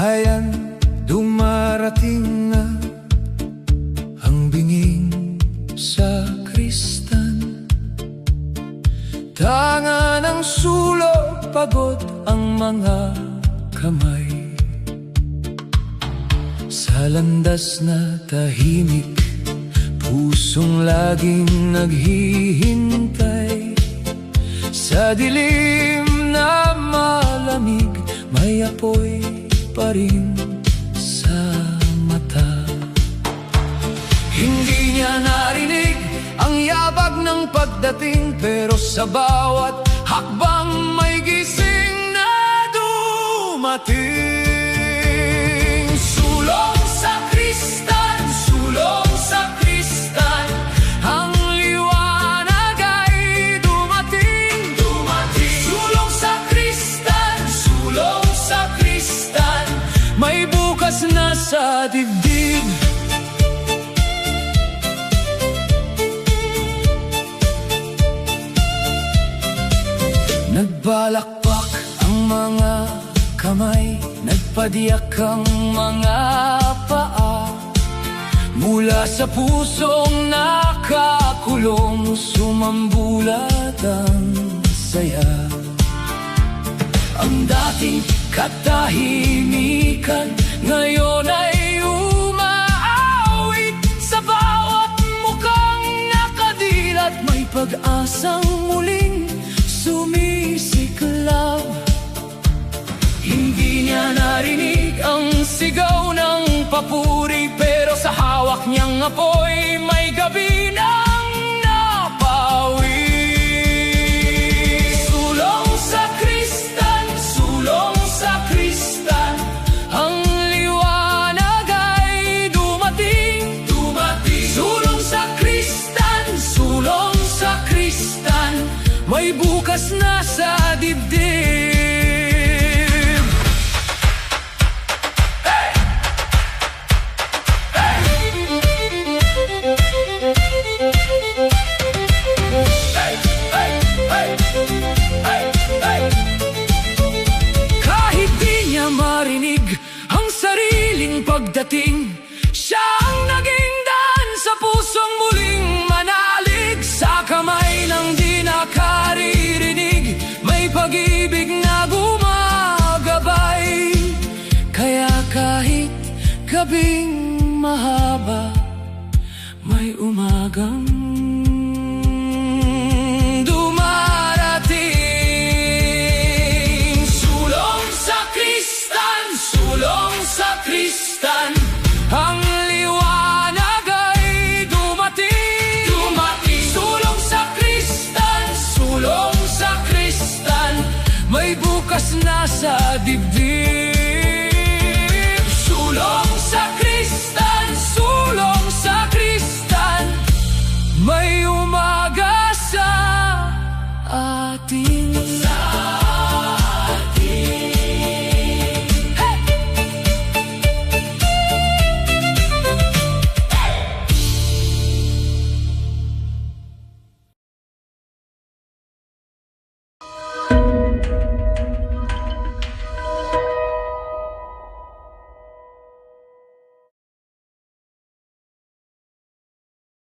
Hayan, dumarating na ang binging sa kristan. Tanga ng sulo, pagod ang mga kamay. Sa landas na tahimik, pusong laging naghihintay. Sa dilim na malamig, may apoy pa rin sa mata. Hindi niya narinig ang yabag ng pagdating, pero sa bawat hakbang may gising na dumating. Sulong sa kristan, sulong sa kristan, ang liwanag ay dumating, dumating. Sulong sa kristan, sulong sa kristan, may bukas na sa dibdib. Nagbalakpak ang mga kamay, nagpadiyak ang mga paa. Mula sa pusong nakakulong, sumambulat ang saya. Ang dating katahimikan ngayon ay umaawit. Sa bawat mukhang nakadilat, may pag-asang muling sumisiklab. Hindi niya narinig ang sigaw ng papuri, pero sa hawak niyang apoy may gabi ng napawi. Sulong sa kristan, sulong sa kristan, ang liwanag ay dumating, dumating. Sulong sa kristan, sulong sa kristan, may bukas na sa dibdib. Kahit di niya marinig ang sariling pagdating, siya ang naging daan sa pusong muling manalig. Sa kamay ng di nakaririnig, may pag-ibig na gumagabay. Kaya kahit gabing mahaba, may umagang dumarating. Sulong sa kristan, sulong sa kristan, ang liwanag ay dumating, dumating. Sulong sa kristan, sulong sa kristan, may bukas na sa dibdib.